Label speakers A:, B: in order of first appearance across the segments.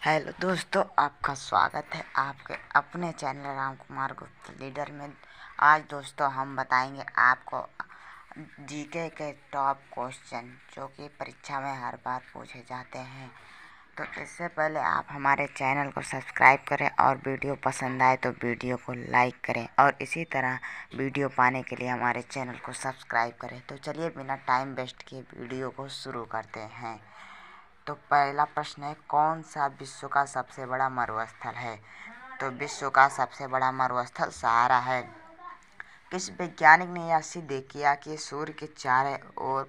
A: Hello दोस्तों, आपका स्वागत है आपके अपने चैनल राम कुमार गुप्ता लीडर में। आज दोस्तों हम बताएंगे आपको जीके के टॉप क्वेश्चन जो कि परीक्षा में हर बार पूछे जाते हैं। तो इससे पहले आप हमारे चैनल को सब्सक्राइब करें और वीडियो पसंद आए तो वीडियो को लाइक करें और इसी तरह वीडियो पाने के लिए हमारे चैनल को सब्सक्राइब करें। तो चलिए बिना टाइम वेस्ट किए वीडियो को शुरू करते हैं। तो पहला प्रश्न है, कौन सा विश्व का सबसे बड़ा मरुस्थल है? तो विश्व का सबसे बड़ा मरुस्थल सहारा है। किस वैज्ञानिक ने यह सिद्ध किया कि सूर्य के चारों ओर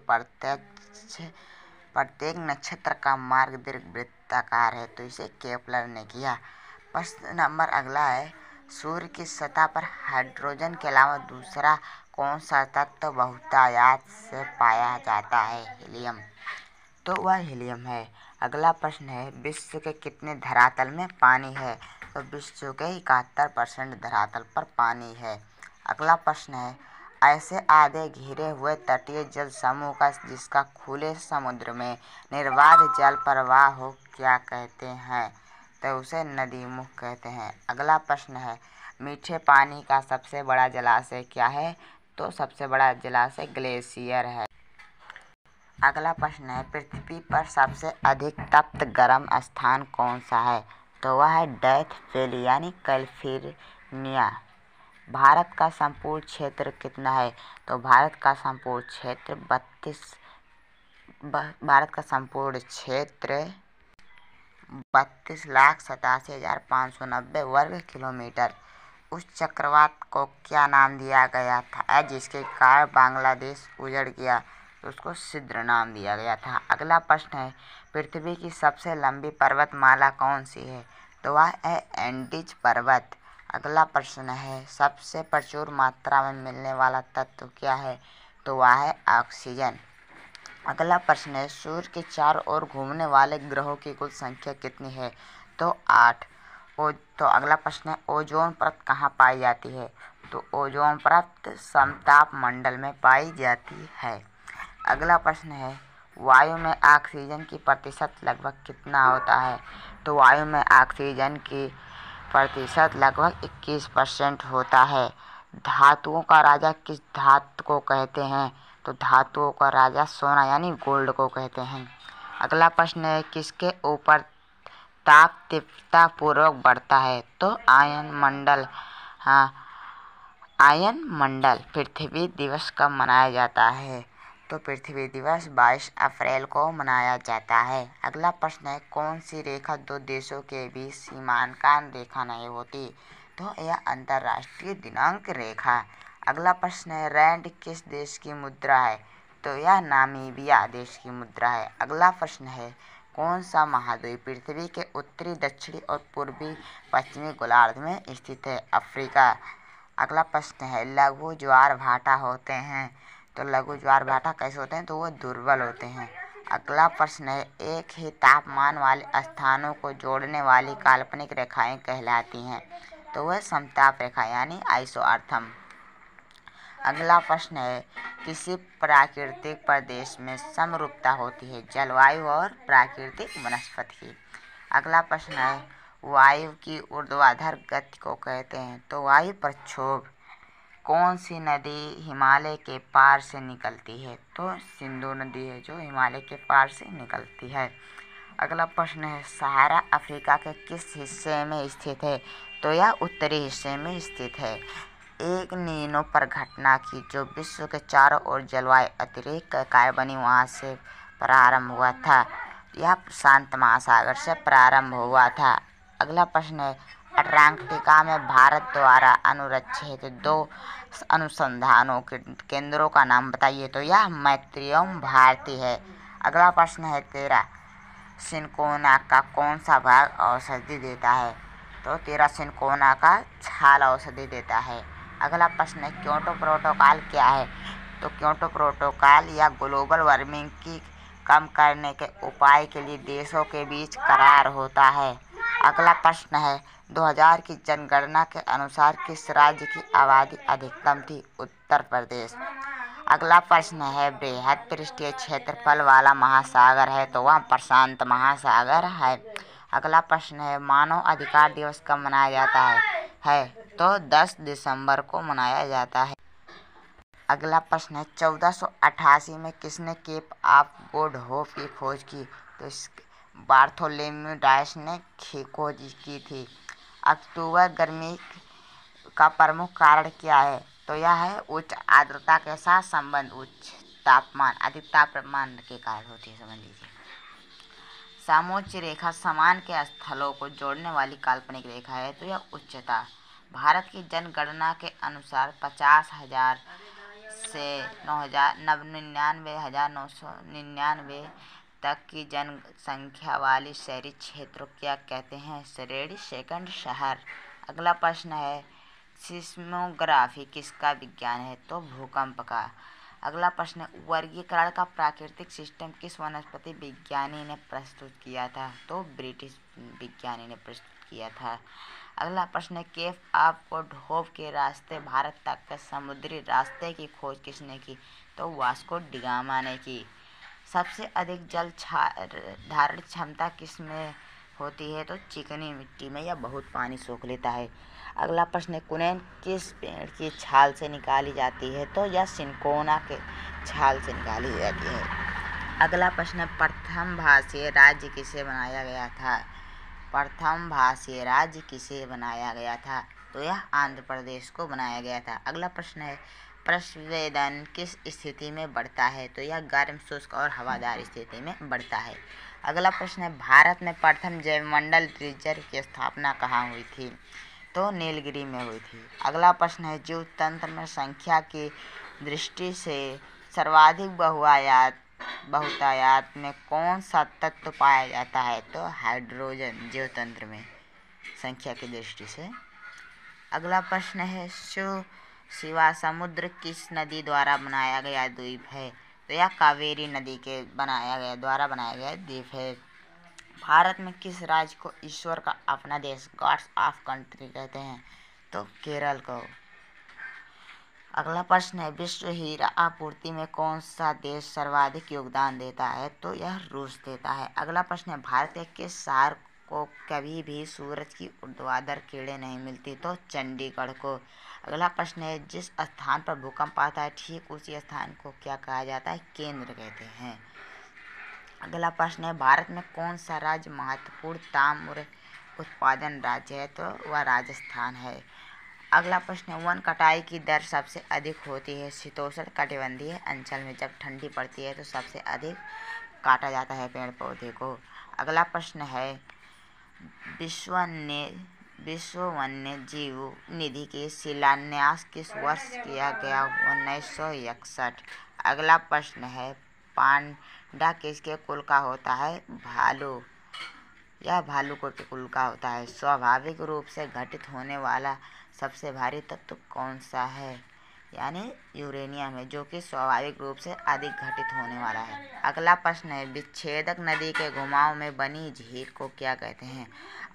A: प्रत्येक नक्षत्र का मार्ग दीर्घवृत्ताकार है? तो इसे केपलर ने किया। प्रश्न नंबर अगला है, सूर्य की सतह पर हाइड्रोजन के अलावा दूसरा कौन सा तत्व बहुतायत से पाया जाता है? हीलियम। तो वह हीलियम है। अगला प्रश्न है, विश्व के कितने धरातल में पानी है? तो विश्व के 71% धरातल पर पानी है। अगला प्रश्न है, ऐसे आधे घिरे हुए तटीय जल समूह का जिसका खुले समुद्र में निर्बाध जल प्रवाह हो क्या कहते हैं? तो उसे नदीमुख कहते हैं। अगला प्रश्न है, मीठे पानी का सबसे बड़ा जलाशय क्या है? तो सबसे बड़ा जलाशय ग्लेशियर है। अगला प्रश्न है, पृथ्वी पर सबसे अधिक तप्त गर्म स्थान कौन सा है? तो वह है डेथ वैली यानी कैलिफोर्निया। भारत का संपूर्ण क्षेत्र कितना है? तो भारत का संपूर्ण क्षेत्र 32,87,590 वर्ग किलोमीटर। उस चक्रवात को क्या नाम दिया गया था जिसके कारण बांग्लादेश उजड़ गया? तो उसको सिद्र नाम दिया गया था। अगला प्रश्न है, पृथ्वी की सबसे लंबी पर्वतमाला कौन सी है? तो वह है एंडीज पर्वत। अगला प्रश्न है, सबसे प्रचुर मात्रा में मिलने वाला तत्व क्या है? तो वह है ऑक्सीजन। अगला प्रश्न है, सूर्य के चारों ओर घूमने वाले ग्रहों की कुल संख्या कितनी है? तो 8। तो अगला प्रश्न है, ओजोन परत कहाँ पाई जाती है? तो ओजोन परत समताप मंडल में पाई जाती है। अगला प्रश्न है, वायु में ऑक्सीजन की प्रतिशत लगभग कितना होता है? तो वायु में ऑक्सीजन की प्रतिशत लगभग 21% होता है। धातुओं का राजा किस धातु को कहते हैं? तो धातुओं का राजा सोना यानी गोल्ड को कहते हैं। अगला प्रश्न है, किसके ऊपर ताप तीव्रता पूर्वक बढ़ता है? तो आयन मंडल। हाँ, आयन मंडल। पृथ्वी दिवस कब मनाया जाता है? तो पृथ्वी दिवस 22 अप्रैल को मनाया जाता है। अगला प्रश्न है, कौन सी रेखा दो देशों के बीच सीमांकन रेखा नहीं होती? तो यह अंतर्राष्ट्रीय दिनांक रेखा। अगला प्रश्न है, रैंड किस देश की मुद्रा है? तो यह नामीबिया देश की मुद्रा है। अगला प्रश्न है, कौन सा महाद्वीप पृथ्वी के उत्तरी, दक्षिणी और पूर्वी पश्चिमी गोलार्ध में स्थित है? अफ्रीका। अगला प्रश्न है, लघु ज्वार भाटा होते हैं? तो लघु ज्वार भाटा कैसे होते हैं? तो वो दुर्बल होते हैं। अगला प्रश्न है, एक ही तापमान वाले स्थानों को जोड़ने वाली काल्पनिक रेखाएं कहलाती हैं? तो वह समताप रेखा यानी आइसोआर्थम। अगला प्रश्न है, किसी प्राकृतिक प्रदेश में समरूपता होती है? जलवायु और प्राकृतिक वनस्पति की। अगला प्रश्न है, वायु की ऊर्ध्वाधर गति को कहते हैं? तो वायु प्रक्षोभ। कौन सी नदी हिमालय के पार से निकलती है? तो सिंधु नदी है जो हिमालय के पार से निकलती है। अगला प्रश्न है, सहारा अफ्रीका के किस हिस्से में स्थित है? तो यह उत्तरी हिस्से में स्थित है। एक नीनो पर घटना की जो विश्व के चारों ओर जलवायु अतिरिक्त इकाई बनी वहाँ से प्रारंभ हुआ था। यह प्रशांत महासागर से प्रारंभ हुआ था। अगला प्रश्न है, अंटार्कटिका में भारत द्वारा अनुरक्षित 2 अनुसंधानों के केंद्रों का नाम बताइए? तो यह मैत्रियम भारती है। अगला प्रश्न है 13, सिनकोना का कौन सा भाग औषधि देता है? तो 13 सिनकोना का छाल औषधि देता है। अगला प्रश्न है, क्योटो प्रोटोकॉल क्या है? तो क्योटो प्रोटोकॉल या ग्लोबल वार्मिंग की कम करने के उपाय के लिए देशों के बीच करार होता है। अगला प्रश्न है, 2000 की जनगणना के अनुसार किस राज्य की आबादी अधिकतम थी? उत्तर प्रदेश। अगला प्रश्न है, बृहद पृष्ठीय क्षेत्रफल वाला महासागर है? तो वह प्रशांत महासागर है। अगला प्रश्न है मानव अधिकार दिवस कब मनाया जाता है तो 10 दिसंबर को मनाया जाता है। अगला प्रश्न है 1488 में किसने केप ऑफ गुड होप की खोज की तो बार्थोलोम्यू डायस ने खोज की थी। अक्टूबर गर्मी का प्रमुख कारण क्या है तो यह है उच्च आर्द्रता के साथ संबंध उच्च तापमान अधिक तापमान के कारण होती है। समझ लीजिए। समोच्च रेखा समान के स्थलों को जोड़ने वाली काल्पनिक रेखा है तो यह उच्चता। भारत की जनगणना के अनुसार 50,000 से 99,999 तक की जनसंख्या वाली शहरी क्षेत्रों क्या कहते हैं श्रेणी सेकंड शहर। अगला प्रश्न है सिस्मोग्राफी किसका विज्ञान है तो भूकंप का। अगला प्रश्न है वर्गीकरण का प्राकृतिक सिस्टम किस वनस्पति विज्ञानी ने प्रस्तुत किया था तो ब्रिटिश विज्ञानी ने प्रस्तुत किया था। अगला प्रश्न है केप ऑफ गुड होप के रास्ते भारत तक के समुद्री रास्ते की खोज किसने की तो वास्को डी गामा ने की। सबसे अधिक जल धारण क्षमता किस में होती है तो चिकनी मिट्टी में, यह बहुत पानी सोख लेता है। अगला प्रश्न है कुनैन किस पेड़ की छाल से निकाली जाती है तो यह सिनकोना के छाल से निकाली जाती है। अगला प्रश्न है प्रथम भारतीय राज्य किसे बनाया गया था। प्रथम भारतीय राज्य किसे बनाया गया था तो यह आंध्र प्रदेश को बनाया गया था। अगला प्रश्न है प्रस्वेदन किस स्थिति में बढ़ता है तो यह गर्म शुष्क और हवादार स्थिति में बढ़ता है। अगला प्रश्न है भारत में प्रथम जैवमंडल रिजर्व की स्थापना कहाँ हुई थी तो नीलगिरी में हुई थी। अगला प्रश्न है जीव तंत्र में संख्या की दृष्टि से सर्वाधिक बहुतायत में कौन सा तत्व पाया जाता है तो हाइड्रोजन जीव तंत्र में संख्या की दृष्टि से। अगला प्रश्न है शिवा समुद्र किस नदी द्वारा बनाया गया द्वीप है तो यह कावेरी नदी के द्वारा बनाया गया द्वीप है। भारत में किस राज्य को ईश्वर का अपना देश गॉड्स ऑफ कंट्री कहते हैं तो केरल को। अगला प्रश्न है विश्व हीरा आपूर्ति में कौन सा देश सर्वाधिक योगदान देता है तो यह रूस देता है। अगला प्रश्न है भारत के किस शहर को कभी भी सूरज की ऊर्ध्वाधर किरणें नहीं मिलती तो चंडीगढ़ को। अगला प्रश्न है जिस स्थान पर भूकंप आता है ठीक उसी स्थान को क्या कहा जाता है केंद्र कहते हैं। अगला प्रश्न है भारत में कौन सा राज्य महत्वपूर्ण ताम्र उत्पादन राज्य है तो वह राजस्थान है। अगला प्रश्न है वन कटाई की दर सबसे अधिक होती है शीतोष्ण कटिबंधीय अंचल में, जब ठंडी पड़ती है तो सबसे अधिक काटा जाता है पेड़ पौधे को। अगला प्रश्न है विश्व वन्य जीव निधि के शिलान्यास किस वर्ष किया गया 1961। अगला प्रश्न है पांडा किसके कुल का होता है भालू, यह भालू के कुल का होता है। स्वाभाविक रूप से घटित होने वाला सबसे भारी तत्व कौन सा है यानी यूरेनियम है जो कि स्वाभाविक रूप से अधिक घटित होने वाला है। अगला प्रश्न है विच्छेदक नदी के घुमाव में बनी झील को क्या कहते हैं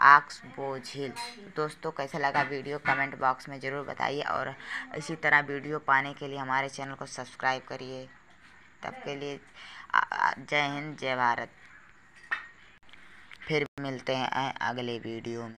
A: ऑक्सबो झील। दोस्तों कैसा लगा वीडियो कमेंट बॉक्स में ज़रूर बताइए और इसी तरह वीडियो पाने के लिए हमारे चैनल को सब्सक्राइब करिए। तब के लिए जय हिंद जय भारत। फिर मिलते हैं अगले वीडियो में।